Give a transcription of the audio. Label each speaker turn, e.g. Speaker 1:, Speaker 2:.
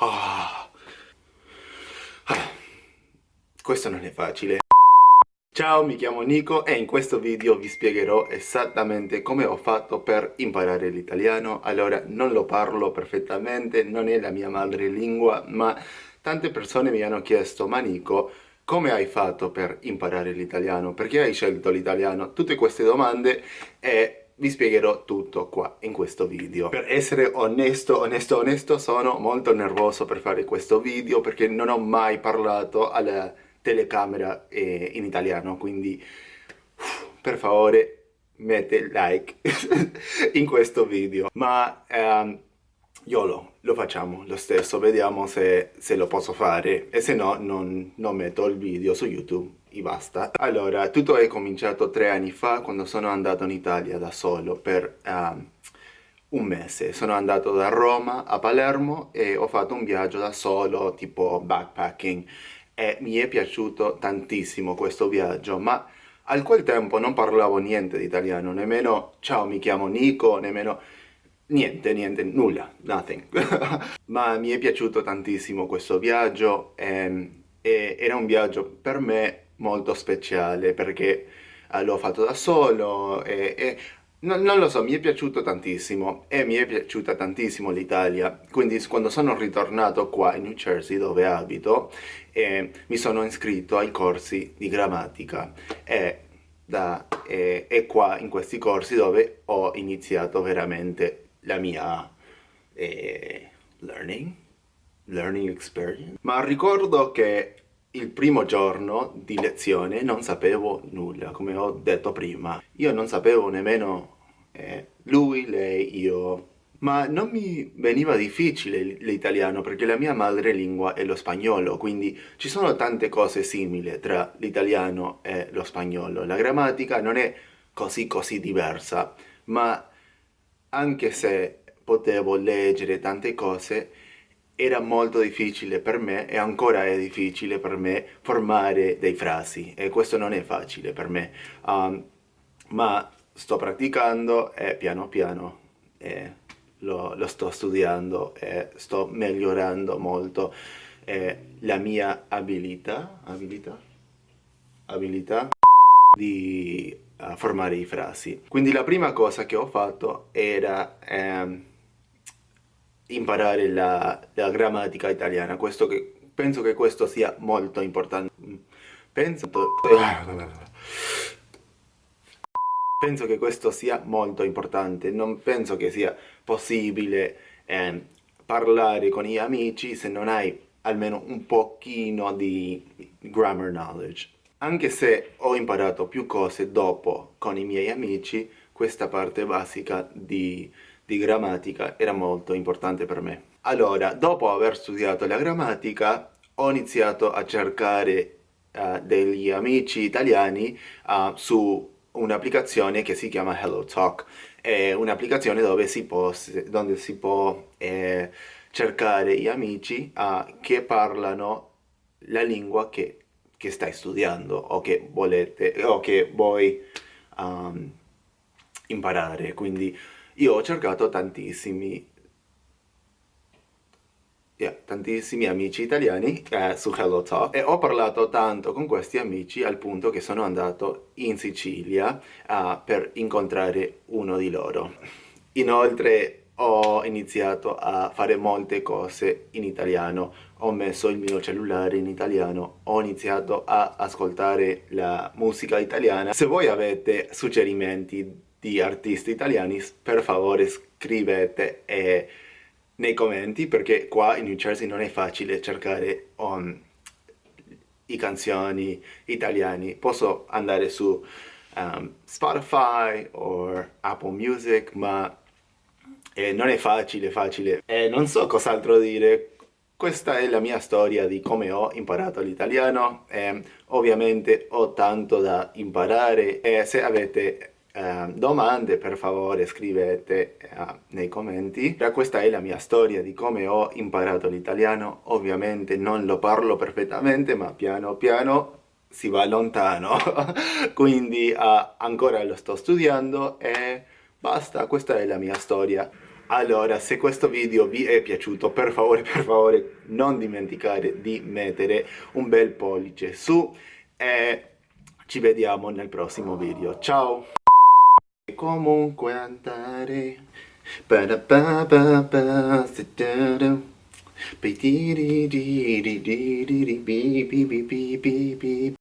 Speaker 1: Ah, questo non è facile. Ciao, mi chiamo Nico e in questo video vi spiegherò esattamente come ho fatto per imparare l'italiano. Allora, non lo parlo perfettamente, non è la mia madrelingua, ma tante persone mi hanno chiesto: ma Nico, come hai fatto per imparare l'italiano? Perché hai scelto l'italiano? Tutte queste domande e vi spiegherò tutto qua in questo video. Per essere onesto, sono molto nervoso per fare questo video perché non ho mai parlato alla telecamera in italiano, quindi per favore mette like in questo video. Ma io lo facciamo lo stesso, vediamo se lo posso fare e se no non metto il video su YouTube e basta. Allora, tutto è cominciato 3 anni fa quando sono andato in Italia da solo per un mese. Sono andato da Roma a Palermo e ho fatto un viaggio da solo, tipo backpacking, e mi è piaciuto tantissimo questo viaggio, ma al quel tempo non parlavo niente di italiano, nemmeno ciao mi chiamo Nico, nemmeno niente, nulla, nothing. Ma mi è piaciuto tantissimo questo viaggio e era un viaggio per me molto speciale perché l'ho fatto da solo e non lo so, mi è piaciuto tantissimo e mi è piaciuta tantissimo l'Italia. Quindi quando sono ritornato qua in New Jersey dove abito mi sono iscritto ai corsi di grammatica e qua in questi corsi dove ho iniziato veramente la mia eh, learning, learning experience. Ma ricordo che il primo giorno di lezione non sapevo nulla, come ho detto prima. Io non sapevo nemmeno lui, lei, io. Ma non mi veniva difficile l'italiano perché la mia madrelingua è lo spagnolo, quindi ci sono tante cose simili tra l'italiano e lo spagnolo. La grammatica non è così diversa, ma anche se potevo leggere tante cose, era molto difficile per me e ancora è difficile per me formare dei frasi e questo non è facile per me. Ma sto praticando e piano piano lo sto studiando e sto migliorando molto la mia abilità di formare i frasi. Quindi la prima cosa che ho fatto era imparare la grammatica italiana. Penso che questo sia molto importante. Penso, penso che questo sia molto importante. Non penso che sia possibile parlare con gli amici se non hai almeno un pochino di grammar knowledge. Anche se ho imparato più cose dopo con i miei amici, questa parte basica di grammatica era molto importante per me. Allora, dopo aver studiato la grammatica, ho iniziato a cercare degli amici italiani su un'applicazione che si chiama HelloTalk. È un'applicazione dove si può cercare gli amici che parlano la lingua che stai studiando o che volete o che vuoi um, imparare. Quindi io ho cercato tantissimi amici italiani su HelloTalk e ho parlato tanto con questi amici al punto che sono andato in Sicilia per incontrare uno di loro. Inoltre ho iniziato a fare molte cose in italiano, ho messo il mio cellulare in italiano, ho iniziato a ascoltare la musica italiana. Se voi avete suggerimenti di artisti italiani, per favore scrivete nei commenti perché qua in New Jersey non è facile cercare i canzoni italiani. Posso andare su Spotify o Apple Music, ma non è facile. E non so cos'altro dire. Questa è la mia storia di come ho imparato l'italiano. Ovviamente ho tanto da imparare e se avete domande per favore scrivete nei commenti. Questa è la mia storia di come ho imparato l'italiano. Ovviamente non lo parlo perfettamente, ma piano piano si va lontano. Quindi ancora lo sto studiando e basta, questa è la mia storia. Allora, se questo video vi è piaciuto, per favore, non dimenticate di mettere un bel pollice su e ci vediamo nel prossimo video. Ciao! Comunque andare. Ba-da-ba-ba-ba, si-da-da. Bi-di-di-di-di-di-di-di-bi-bi-bi-bi-bi.